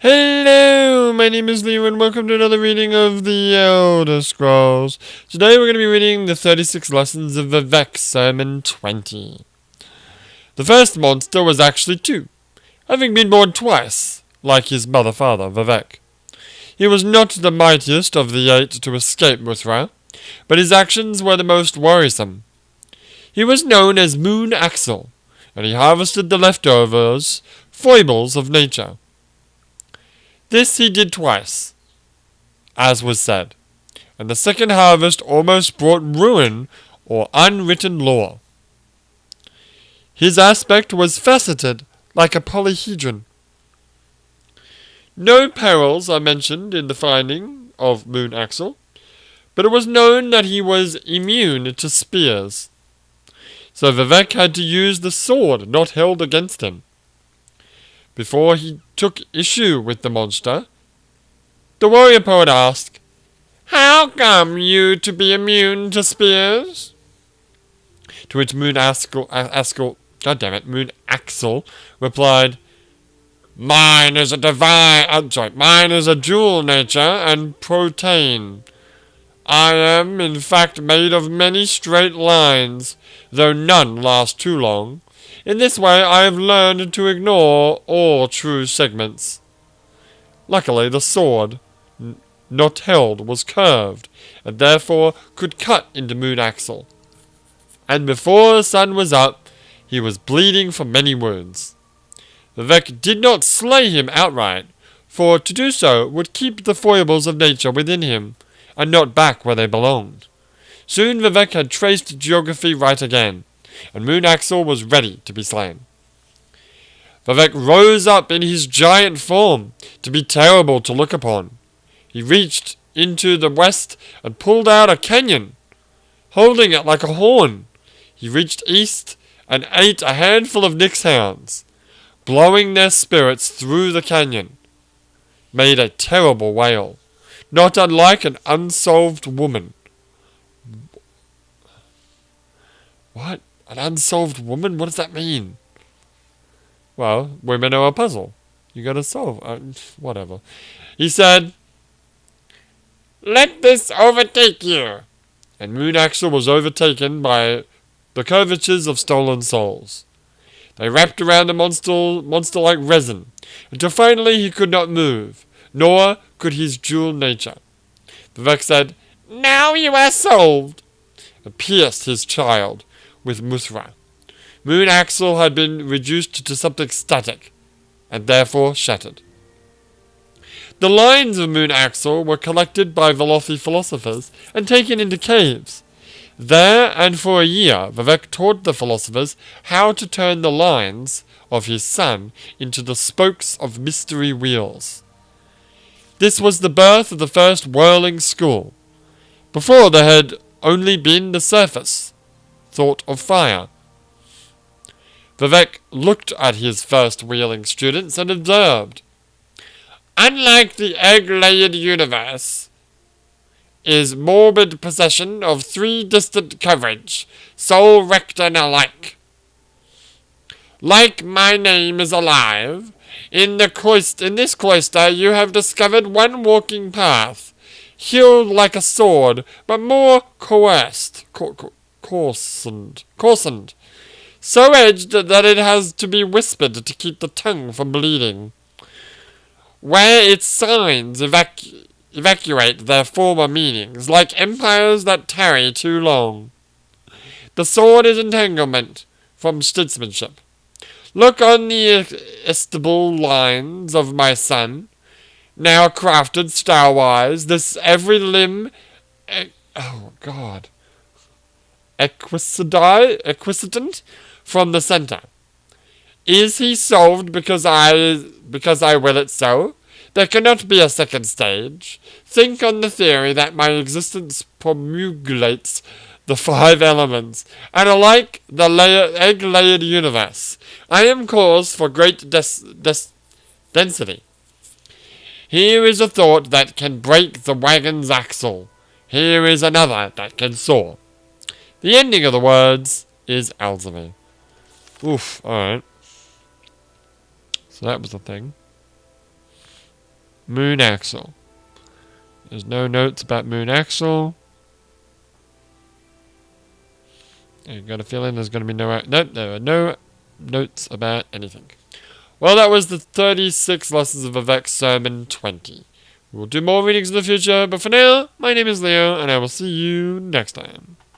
Hello, my name is Leo and welcome to another reading of the Elder Scrolls. Today we're going to be reading the 36 lessons of Vivec, Sermon 20. The first monster was actually two, having been born twice, like his father, Vivec. He was not the mightiest of the 8 to escape Muthra, but his actions were the most worrisome. He was known as Moon Axel, and he harvested the leftovers, foibles of nature. This he did twice, as was said, and the second harvest almost brought ruin or unwritten law. His aspect was faceted like a polyhedron. No perils are mentioned in the finding of Moon Axel, but it was known that he was immune to spears. So Vivec had to use the sword not held against him. Before he took issue with the monster, the warrior poet asked, "How come you to be immune to spears?" To which Moon Axel replied, Mine is a dual nature and protein. I am, in fact, made of many straight lines, though none last too long. In this way I have learned to ignore all true segments. Luckily the sword, not held, was curved, and therefore could cut into Moon Axel. And before the sun was up, he was bleeding from many wounds. Vivec did not slay him outright, for to do so would keep the foibles of nature within him, and not back where they belonged. Soon Vivec had traced geography right again, and Moon Axel was ready to be slain. Vivec rose up in his giant form, to be terrible to look upon. He reached into the west and pulled out a canyon, holding it like a horn. He reached east and ate a handful of nixhounds, blowing their spirits through the canyon. Made a terrible wail, not unlike an unsolved woman. What? An unsolved woman? What does that mean? Well, women are a puzzle. You gotta solve. Whatever. He said, "Let this overtake you." And Moon Axel was overtaken by the curvatures of stolen souls. They wrapped around the monster like resin, until finally he could not move, nor could his dual nature. Vivec said, "Now you are solved," and pierced his child with Muthra. Moon Axel had been reduced to something static, and therefore shattered. The lines of Moon Axel were collected by Velothi philosophers and taken into caves. There and for a year, Vivec taught the philosophers how to turn the lines of his son into the spokes of mystery wheels. This was the birth of the first whirling school. Before there had only been the surface thought of fire. Vivec looked at his first wheeling students and observed, unlike the egg-layered universe, is morbid possession of 3 distant coverage, soul wrecked and alike. Like my name is alive, in this cloister you have discovered one walking path, healed like a sword, but more coarsened, so edged that it has to be whispered to keep the tongue from bleeding. Where its signs evacuate their former meanings, like empires that tarry too long. The sword is entanglement from statesmanship. Look on the estimable lines of my son, now crafted star-wise, this every limb, equiescent from the center. Is he solved because I will it so? There cannot be a second stage. Think on the theory that my existence promulgates the 5 elements, and alike the egg-layered universe. I am cause for great density. Here is a thought that can break the wagon's axle. Here is another that can soar. The ending of the words is Alzheimer. Oof, alright. So that was the thing. Moon Axle. There's no notes about Moon Axle. I got a feeling there's going to be no... Nope, there are no notes about anything. Well, that was the 36 lessons of Vivec Sermon 20. We'll do more readings in the future, but for now, my name is Leo, and I will see you next time.